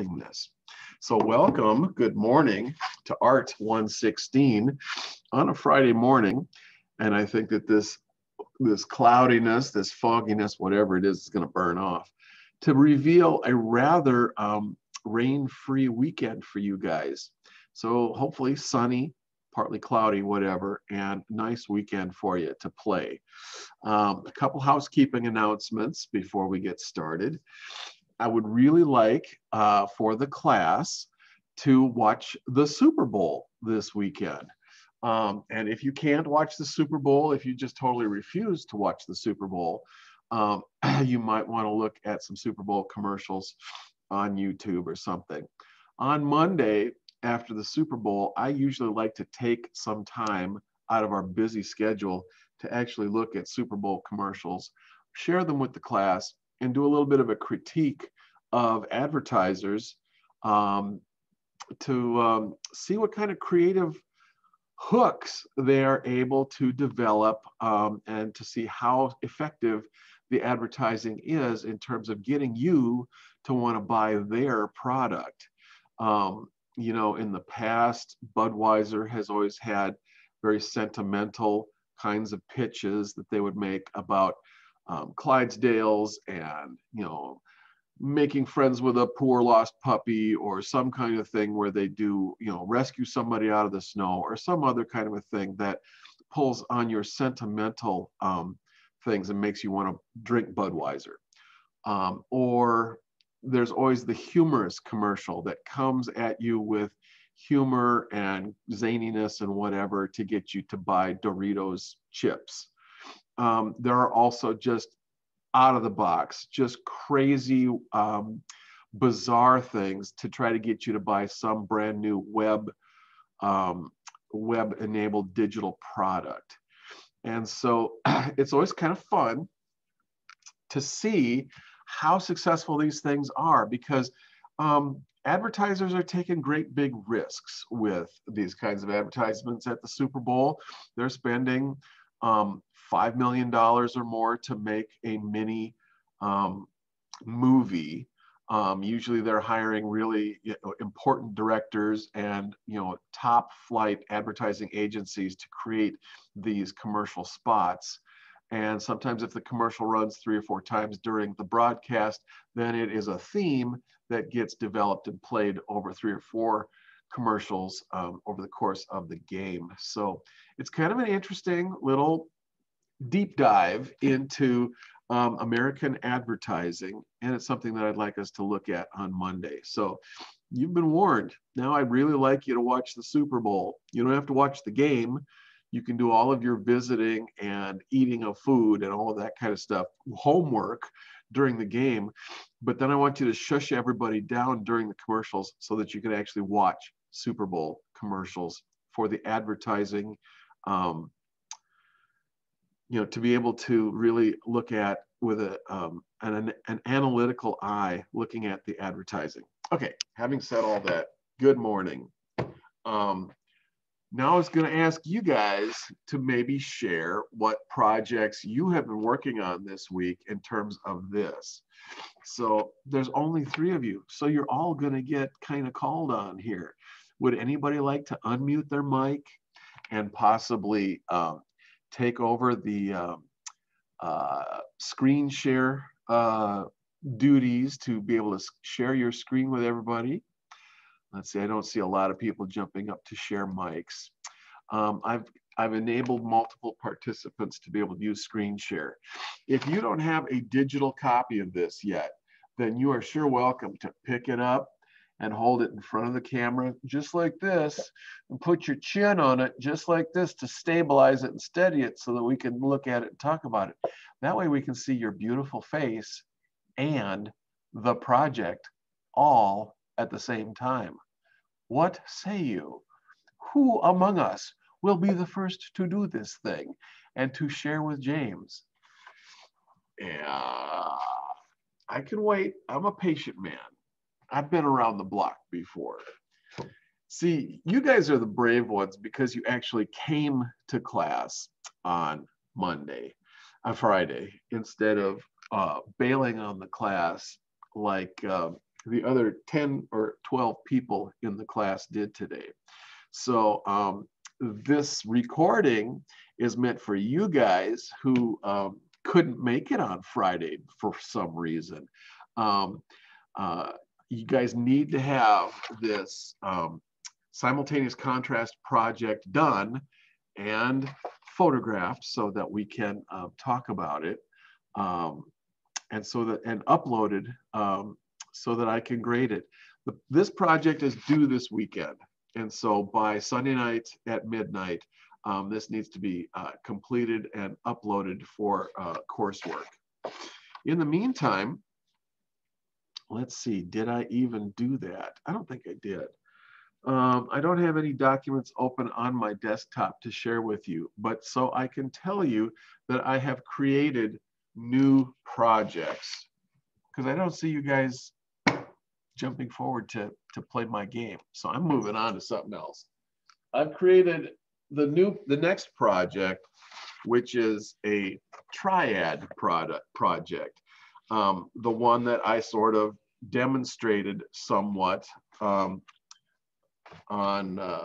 this. So welcome, good morning to Art 116 on a Friday morning. And I think that this cloudiness, this fogginess, whatever it is going to burn off to reveal a rather rain-free weekend for you guys. So hopefully sunny, partly cloudy, whatever, and nice weekend for you to play. A couple housekeeping announcements before we get started. I would really like for the class to watch the Super Bowl this weekend. And if you can't watch the Super Bowl, if you just totally refuse to watch the Super Bowl, you might want to look at some Super Bowl commercials on YouTube or something. On Monday, after the Super Bowl, I usually like to take some time out of our busy schedule to actually look at Super Bowl commercials, share them with the class, and do a little bit of a critique of advertisers to see what kind of creative hooks they are able to develop and to see how effective the advertising is in terms of getting you to want to buy their product. You know, in the past, Budweiser has always had very sentimental kinds of pitches that they would make about Clydesdales and, you know, making friends with a poor lost puppy or some kind of thing where they do, you know, rescue somebody out of the snow or some other kind of a thing that pulls on your sentimental things and makes you want to drink Budweiser. Or there's always the humorous commercial that comes at you with humor and zaniness and whatever to get you to buy Doritos chips. There are also just out of the box, just crazy, bizarre things to try to get you to buy some brand new web-enabled digital product. And so it's always kind of fun to see how successful these things are because advertisers are taking great big risks with these kinds of advertisements at the Super Bowl. They're spending $5 million or more to make a mini movie. Usually they're hiring really important directors and top flight advertising agencies to create these commercial spots. And sometimes if the commercial runs 3 or 4 times during the broadcast, then it is a theme that gets developed and played over 3 or 4 commercials over the course of the game. So it's kind of an interesting little deep dive into American advertising, and it's something that I'd like us to look at on Monday. So you've been warned. Now I'd really like you to watch the Super Bowl. You don't have to watch the game. You can do all of your visiting and eating of food and all of that kind of stuff, homework during the game. But then I want you to shush everybody down during the commercials so that you can actually watch Super Bowl commercials for the advertising, to be able to really look at with an analytical eye, looking at the advertising. Okay, having said all that, good morning. Now I was going to ask you guys to maybe share what projects you have been working on this week in terms of this. So there's only 3 of you, so you're all going to get kind of called on here. Would anybody like to unmute their mic and possibly take over the screen share duties to be able to share your screen with everybody? Let's see, I don't see a lot of people jumping up to share mics. I've enabled multiple participants to be able to use screen share. If you don't have a digital copy of this yet, then you are sure welcome to pick it up and hold it in front of the camera just like this and put your chin on it just like this to stabilize it and steady it so that we can look at it and talk about it. That way we can see your beautiful face and the project all at the same time. What say you? Who among us will be the first to do this thing and to share with James? Yeah, I can wait. I'm a patient man. I've been around the block before. See, you guys are the brave ones because you actually came to class on Friday, instead of bailing on the class like the other 10 or 12 people in the class did today. So this recording is meant for you guys who couldn't make it on Friday for some reason. You guys need to have this simultaneous contrast project done and photographed so that we can talk about it, and uploaded so that I can grade it. This project is due this weekend, and so by Sunday night at midnight, this needs to be completed and uploaded for coursework. In the meantime, let's see, did I even do that? I don't think I did. I don't have any documents open on my desktop to share with you, but so I can tell you that I have created new projects because I don't see you guys jumping forward to play my game. So I'm moving on to something else. I've created the next project, which is a Triad project. The one that I sort of demonstrated somewhat on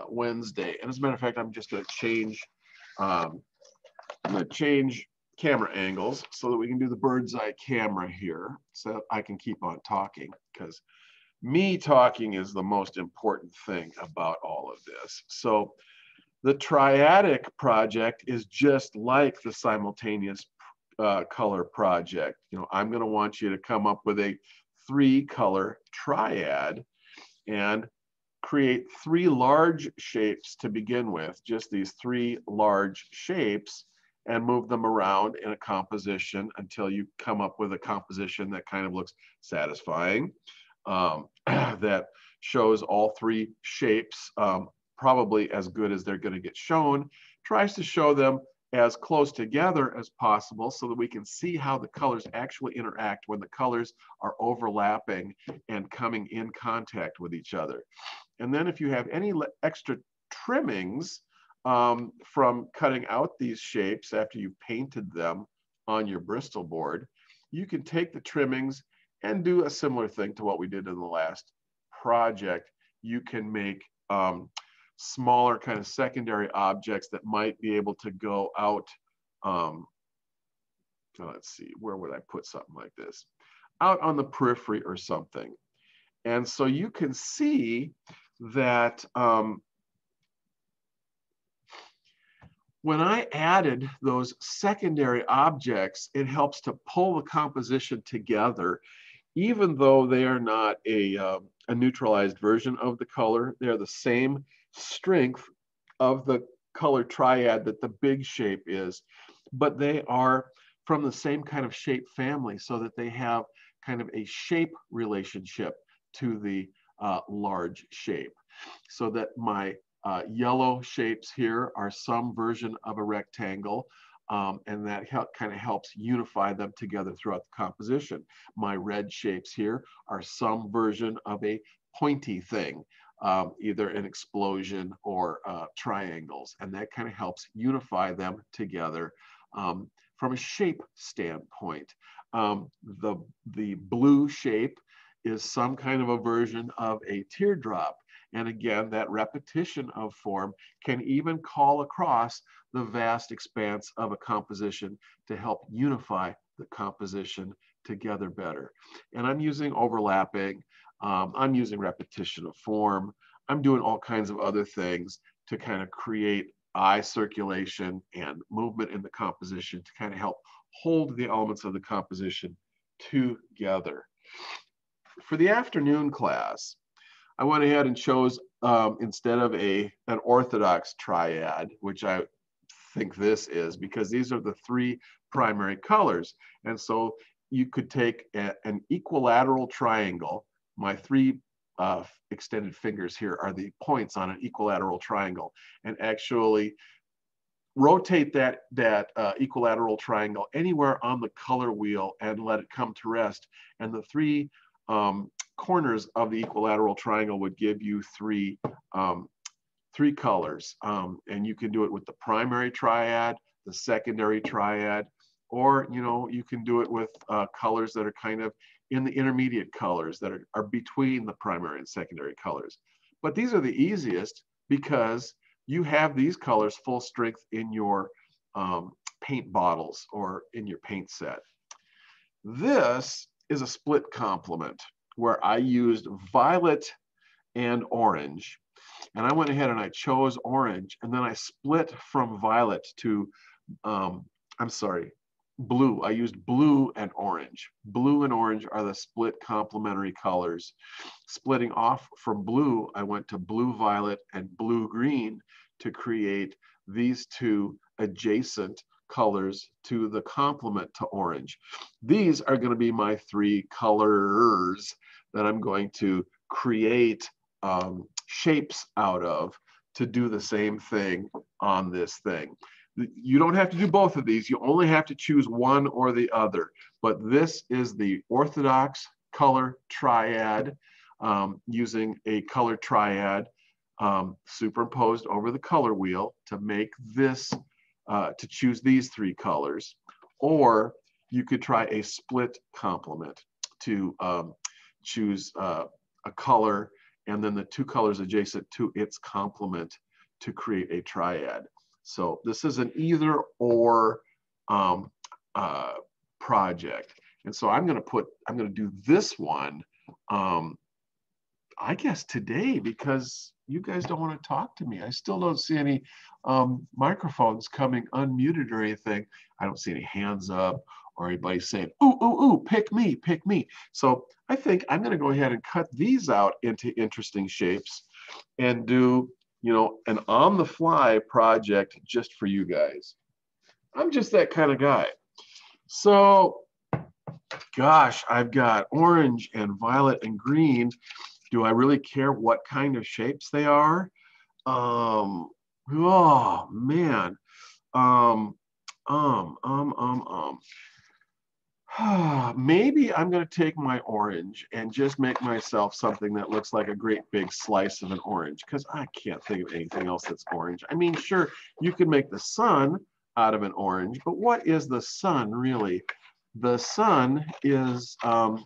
Wednesday. And as a matter of fact, I'm just going to change camera angles so that we can do the bird's eye camera here, so that I can keep on talking, because me talking is the most important thing about all of this. So the triadic project is just like the simultaneous color project. You know, I'm going to want you to come up with a 3-color triad and create 3 large shapes to begin with, just these 3 large shapes, and move them around in a composition until you come up with a composition that kind of looks satisfying, that shows all 3 shapes probably as good as they're going to get shown, tries to show them as close together as possible so that we can see how the colors actually interact when the colors are overlapping and coming in contact with each other. And then if you have any extra trimmings from cutting out these shapes after you've painted them on your Bristol board, you can take the trimmings and do a similar thing to what we did in the last project. You can make smaller kind of secondary objects that might be able to go out. Let's see, where would I put something like this? Out on the periphery or something. And so you can see that when I added those secondary objects, it helps to pull the composition together, even though they are not a neutralized version of the color. They're the same strength of the color triad that the big shape is, but they are from the same kind of shape family, so that they have kind of a shape relationship to the large shape. So that my yellow shapes here are some version of a rectangle, and that kind of helps unify them together throughout the composition. My red shapes here are some version of a pointy thing, either an explosion or triangles, and that kind of helps unify them together from a shape standpoint. The blue shape is some kind of a version of a teardrop. And again, that repetition of form can even call across the vast expanse of a composition to help unify the composition together better. And I'm using overlapping, I'm using repetition of form, I'm doing all kinds of other things to kind of create eye circulation and movement in the composition to kind of help hold the elements of the composition together. For the afternoon class, I went ahead and chose, instead of an orthodox triad, which I think this is, because these are the 3 primary colors. And so you could take an equilateral triangle. My 3 extended fingers here are the points on an equilateral triangle, and actually rotate that equilateral triangle anywhere on the color wheel and let it come to rest. And the 3 corners of the equilateral triangle would give you 3 colors. And you can do it with the primary triad, the secondary triad, or you can do it with colors that are kind of in the intermediate colors that are between the primary and secondary colors. But these are the easiest because you have these colors full strength in your paint bottles or in your paint set. This is a split complement where I used violet and orange. And I went ahead and I chose orange, and then I split from violet to, I'm sorry, blue. I used blue and orange. Blue and orange are the split complementary colors. Splitting off from blue, I went to blue violet and blue green to create these two adjacent colors to the complement to orange. These are going to be my three colors that I'm going to create shapes out of to do the same thing on this thing. You don't have to do both of these. You only have to choose one or the other. But this is the orthodox color triad, using a color triad superimposed over the color wheel to make this, to choose these three colors. Or you could try a split complement to choose a color and then the two colors adjacent to its complement to create a triad. So this is an either or project. And so I'm going to do this one, I guess today, because you guys don't want to talk to me. I still don't see any microphones coming unmuted or anything. I don't see any hands up or anybody saying, ooh, ooh, ooh, pick me, pick me. So I think I'm going to go ahead and cut these out into interesting shapes and do, you know, an on-the-fly project just for you guys. I'm just that kind of guy. So, gosh, I've got orange and violet and green. Do I really care what kind of shapes they are? Oh, man. Maybe I'm going to take my orange and just make myself something that looks like a great big slice of an orange, because I can't think of anything else that's orange. I mean, sure, you can make the sun out of an orange, but what is the sun really? The sun is a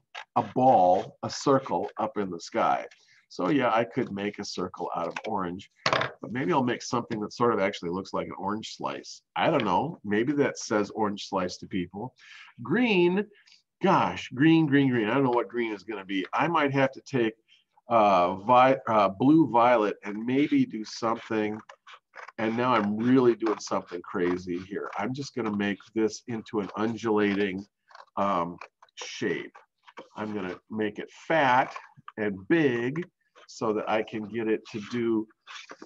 ball, a circle up in the sky. So yeah, I could make a circle out of orange, but maybe I'll make something that sort of actually looks like an orange slice. I don't know. Maybe that says orange slice to people. Green, gosh, green, green, green. I don't know what green is going to be. I might have to take blue violet and maybe do something. And now I'm really doing something crazy here. I'm just going to make this into an undulating shape. I'm going to make it fat and big so that I can get it to do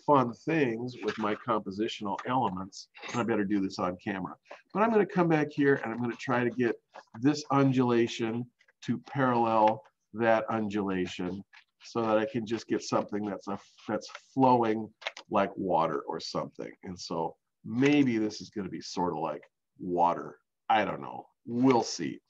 fun things with my compositional elements. And I better do this on camera. But I'm going to come back here and I'm going to try to get this undulation to parallel that undulation so that I can just get something that's flowing like water or something. And so maybe this is going to be sort of like water. I don't know. We'll see.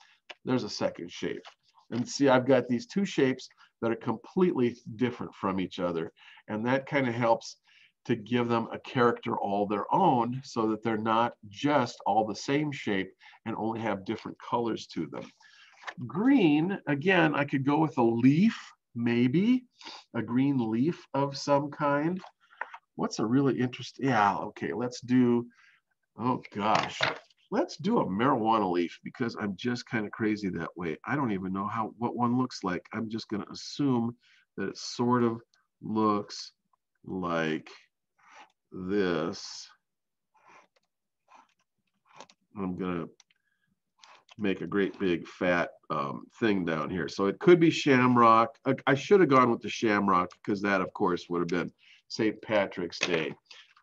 There's a second shape. And see, I've got these two shapes that are completely different from each other. And that kind of helps to give them a character all their own so that they're not just all the same shape and only have different colors to them. Green, again, I could go with a leaf, maybe a green leaf of some kind. What's a really interesting, yeah, okay, let's do, oh gosh. Let's do a marijuana leaf because I'm just kind of crazy that way. I don't even know what one looks like. I'm just going to assume that it sort of looks like this. I'm going to make a great big fat thing down here. So it could be shamrock. I should have gone with the shamrock because that, of course, would have been St. Patrick's Day.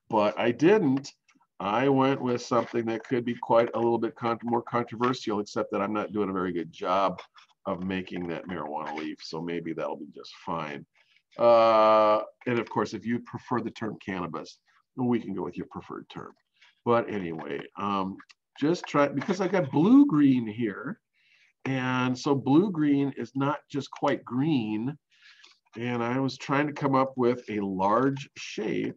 But I didn't. I went with something that could be quite a little bit more controversial, except that I'm not doing a very good job of making that marijuana leaf. So maybe that'll be just fine. And of course, if you prefer the term cannabis, we can go with your preferred term. But anyway, just try, because I got blue-green here. And so blue-green is not just quite green. And I was trying to come up with a large shape.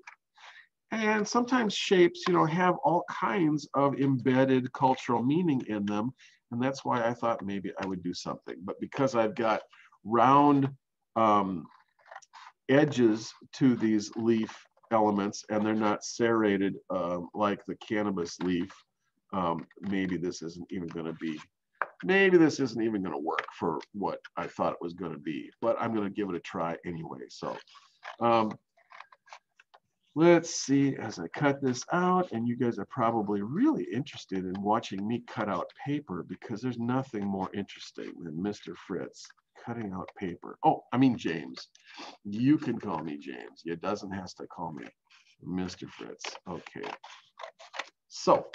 And sometimes shapes, you know, have all kinds of embedded cultural meaning in them. And that's why I thought maybe I would do something. But because I've got round edges to these leaf elements and they're not serrated like the cannabis leaf, maybe this isn't even going to be, maybe this isn't even going to work for what I thought it was going to be, but I'm going to give it a try anyway. So let's see as I cut this out, and you guys are probably really interested in watching me cut out paper because there's nothing more interesting than Mr. Fritz cutting out paper. Oh, I mean James. You can call me James. It doesn't have to call me Mr. Fritz. Okay. So,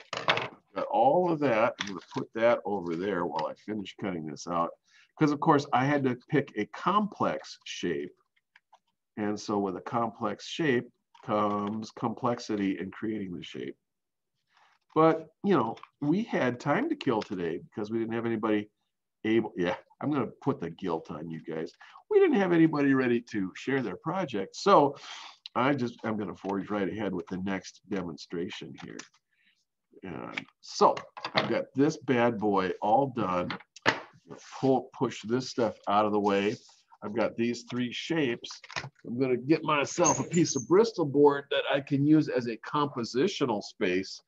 got all of that. I'm going to put that over there while I finish cutting this out. Because, of course, I had to pick a complex shape. And so with a complex shape comes complexity in creating the shape. But, you know, we had time to kill today because we didn't have anybody able. Yeah, I'm going to put the guilt on you guys. We didn't have anybody ready to share their project. So I'm going to forge right ahead with the next demonstration here. And so I've got this bad boy all done. Push this stuff out of the way. I've got these three shapes. I'm going to get myself a piece of Bristol board that I can use as a compositional space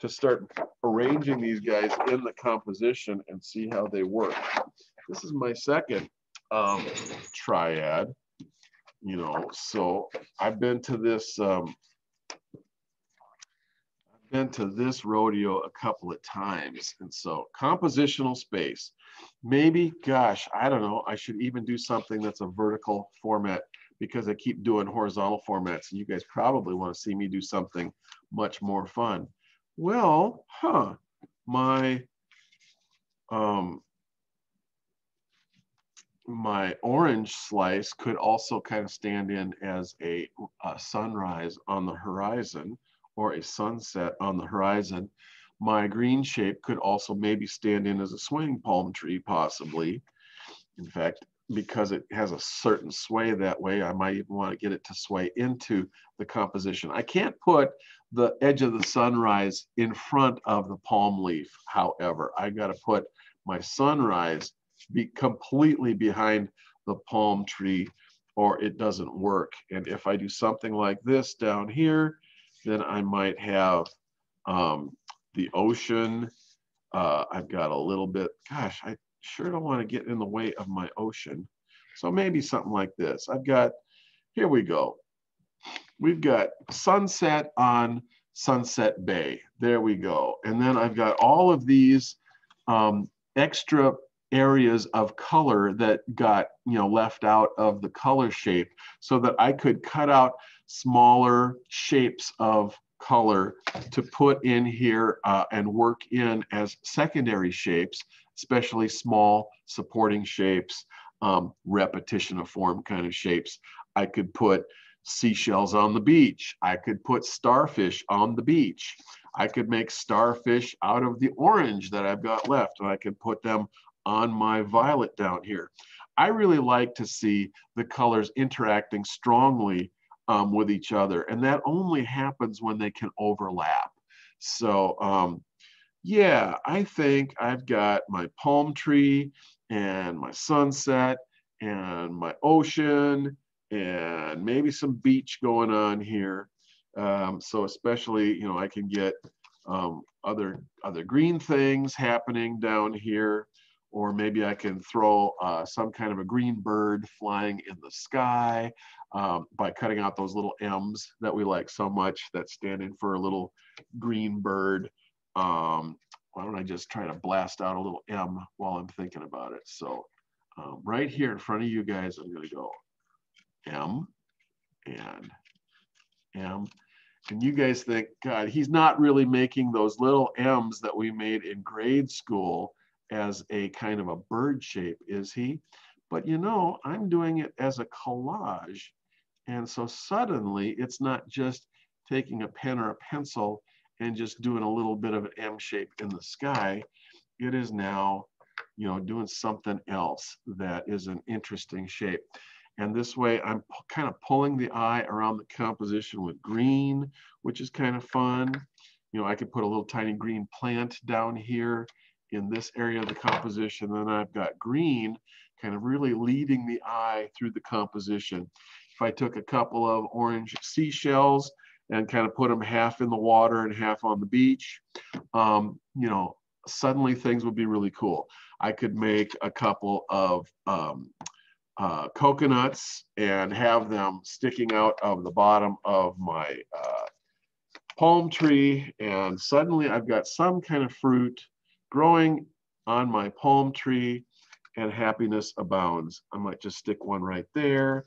to start arranging these guys in the composition and see how they work. This is my second triad, you know, so I've been to this rodeo a couple of times. And so compositional space, maybe, gosh, I don't know, I should even do something that's a vertical format because I keep doing horizontal formats and you guys probably want to see me do something much more fun. Well, my orange slice could also kind of stand in as a sunrise on the horizon or a sunset on the horizon. My green shape could also maybe stand in as a swaying palm tree, possibly. In fact, because it has a certain sway that way, I might even want to get it to sway into the composition. I can't put the edge of the sunrise in front of the palm leaf, however. I got to put my sunrise be completely behind the palm tree or it doesn't work. And if I do something like this down here, then I might have the ocean. I've got a little bit, gosh, I sure don't want to get in the way of my ocean. So maybe something like this. I've got, here we go. We've got sunset on Sunset Bay. There we go. And then I've got all of these extra areas of color that got, you know, left out of the color shape so that I could cut out smaller shapes of color to put in here and work in as secondary shapes, especially small supporting shapes, repetition of form kind of shapes. I could put seashells on the beach. I could put starfish on the beach. I could make starfish out of the orange that I've got left, and I could put them on my violet down here. I really like to see the colors interacting strongly with each other, and that only happens when they can overlap. So yeah, I think I've got my palm tree and my sunset and my ocean and maybe some beach going on here. So especially, you know, I can get other green things happening down here, or maybe I can throw some kind of a green bird flying in the sky by cutting out those little M's that we like so much that stand in for a little green bird. Why don't I just try to blast out a little M while I'm thinking about it? So right here in front of you guys, I'm going to go M and M. And you guys think, God, he's not really making those little M's that we made in grade school as a kind of a bird shape, is he? But you know, I'm doing it as a collage. And so suddenly it's not just taking a pen or a pencil and just doing a little bit of an M shape in the sky. It is now, you know, doing something else that is an interesting shape. And this way I'm kind of pulling the eye around the composition with green, which is kind of fun. You know, I could put a little tiny green plant down here in this area of the composition. Then I've got green kind of really leading the eye through the composition. If I took a couple of orange seashells and kind of put them half in the water and half on the beach, you know, suddenly things would be really cool. I could make a couple of coconuts and have them sticking out of the bottom of my palm tree, and suddenly I've got some kind of fruit growing on my palm tree, and happiness abounds. I might just stick one right there,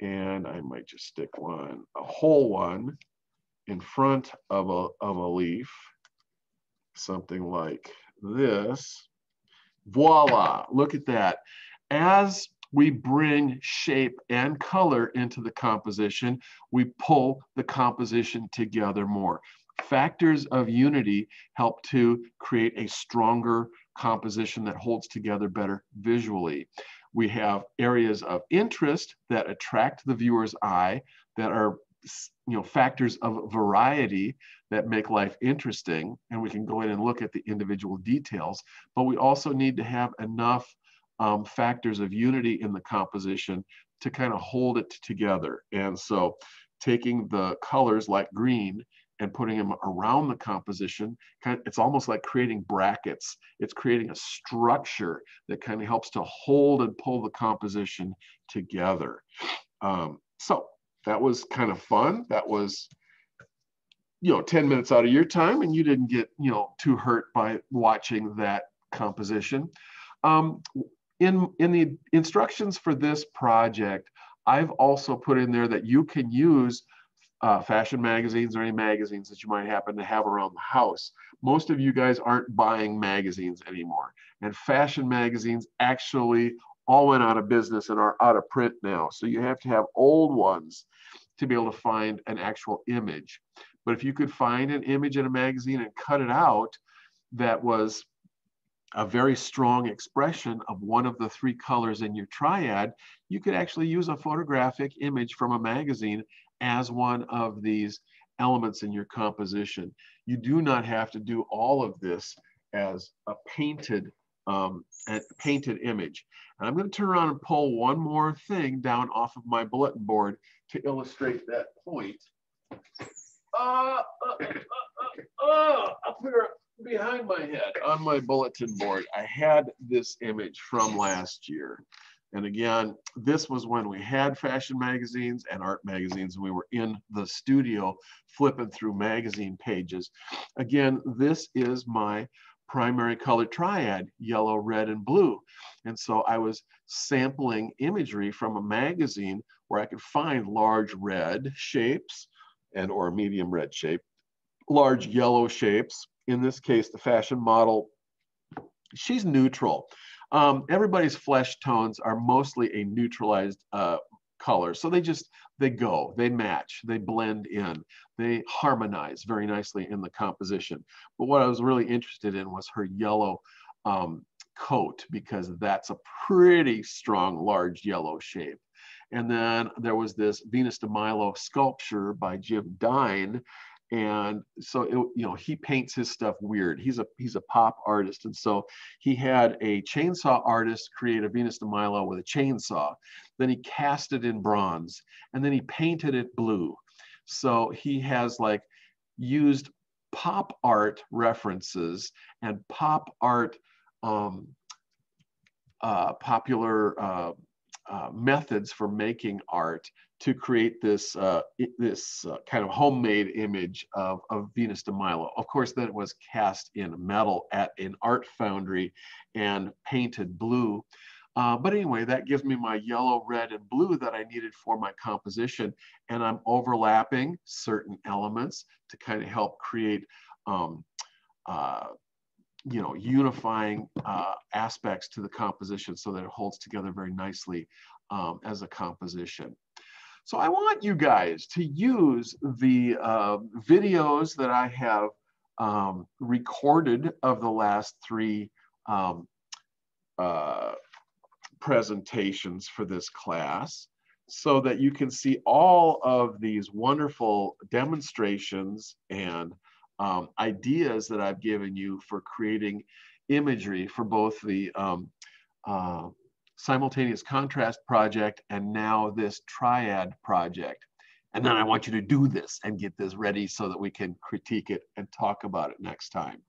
and I might just stick one, a whole one, in front of a leaf, something like this. Voila, look at that. As we bring shape and color into the composition, we pull the composition together more. Factors of unity help to create a stronger composition that holds together better visually. We have areas of interest that attract the viewer's eye, that are, you know, factors of variety that make life interesting, and we can go in and look at the individual details, but we also need to have enough factors of unity in the composition to kind of hold it together. And so taking the colors like green and putting them around the composition, it's almost like creating brackets. It's creating a structure that kind of helps to hold and pull the composition together. So that was kind of fun. That was, you know, 10 minutes out of your time, and you didn't get, you know, too hurt by watching that composition. In the instructions for this project, I've also put in there that you can use fashion magazines or any magazines that you might happen to have around the house. Most of you guys aren't buying magazines anymore, and fashion magazines actually all went out of business and are out of print now. So you have to have old ones to be able to find an actual image. But if you could find an image in a magazine and cut it out that was a very strong expression of one of the three colors in your triad, you could actually use a photographic image from a magazine as one of these elements in your composition. You do not have to do all of this as a painted image. And I'm going to turn around and pull one more thing down off of my bulletin board to illustrate that point. Up here behind my head on my bulletin board, I had this image from last year. And again, this was when we had fashion magazines and art magazines, and we were in the studio flipping through magazine pages. Again, this is my primary color triad, yellow, red, and blue. And so I was sampling imagery from a magazine where I could find large red shapes and or medium red shape, large yellow shapes. In this case, the fashion model, she's neutral. Everybody's flesh tones are mostly a neutralized color. So they go, they match, they blend in, they harmonize very nicely in the composition. But what I was really interested in was her yellow coat, because that's a pretty strong, large yellow shape. And then there was this Venus de Milo sculpture by Jim Dine. And so, he paints his stuff weird. He's a pop artist. And so he had a chainsaw artist create a Venus de Milo with a chainsaw. Then he cast it in bronze, and then he painted it blue. So he has like used pop art references and pop art popular methods for making art to create this kind of homemade image of Venus de Milo. Of course, then it was cast in metal at an art foundry and painted blue. But anyway, that gives me my yellow, red, and blue that I needed for my composition. And I'm overlapping certain elements to kind of help create unifying aspects to the composition so that it holds together very nicely as a composition. So I want you guys to use the videos that I have recorded of the last three presentations for this class, so that you can see all of these wonderful demonstrations and ideas that I've given you for creating imagery for both the Simultaneous Contrast project and now this Triad project. And then I want you to do this and get this ready so that we can critique it and talk about it next time.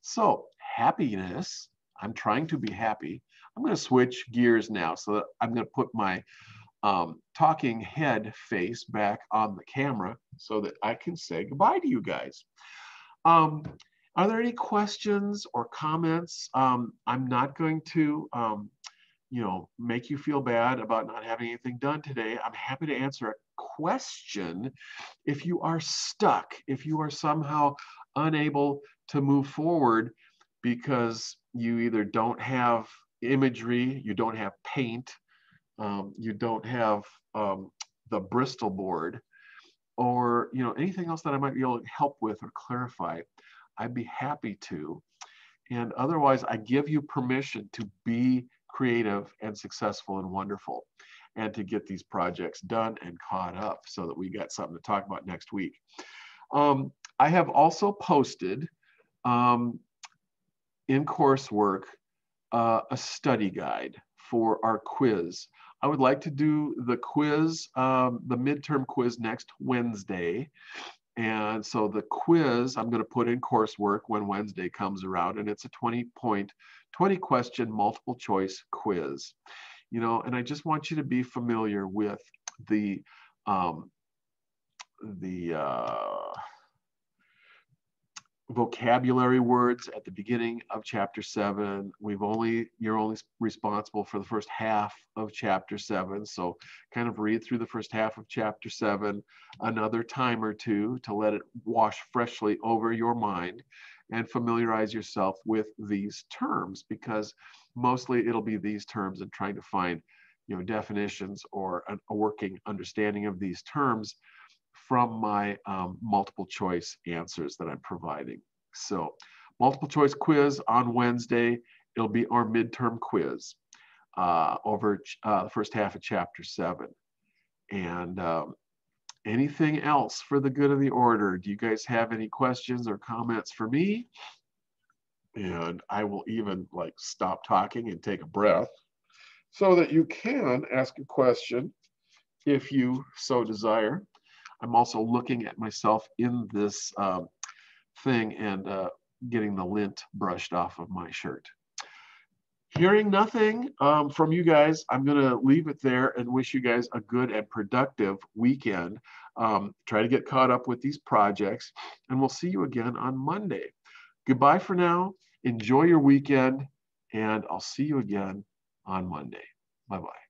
So happiness, I'm trying to be happy. I'm going to switch gears now so that I'm going to put my talking head face back on the camera so that I can say goodbye to you guys. Are there any questions or comments? I'm not going to make you feel bad about not having anything done today. I'm happy to answer a question if you are stuck, if you are somehow unable to move forward because you either don't have imagery, you don't have paint, you don't have the Bristol board, or anything else that I might be able to help with or clarify. I'd be happy to. And otherwise, I give you permission to be creative and successful and wonderful, and to get these projects done and caught up so that we got something to talk about next week. I have also posted in coursework a study guide for our quiz. I would like to do the quiz, the midterm quiz next Wednesday. And so the quiz I'm going to put in coursework when Wednesday comes around, and it's a 20 question multiple choice quiz. And I just want you to be familiar with the vocabulary words at the beginning of chapter 7. You're only responsible for the first half of chapter 7. So kind of read through the first half of chapter 7 another time or two to let it wash freshly over your mind and familiarize yourself with these terms, because mostly it'll be these terms and trying to find definitions or a working understanding of these terms from my multiple choice answers that I'm providing. So multiple choice quiz on Wednesday. It'll be our midterm quiz over the first half of chapter 7. And anything else for the good of the order? Do you guys have any questions or comments for me? And I will even stop talking and take a breath so that you can ask a question if you so desire. I'm also looking at myself in this thing and getting the lint brushed off of my shirt. Hearing nothing from you guys, I'm going to leave it there and wish you guys a good and productive weekend. Try to get caught up with these projects, and we'll see you again on Monday. Goodbye for now. Enjoy your weekend, and I'll see you again on Monday. Bye-bye.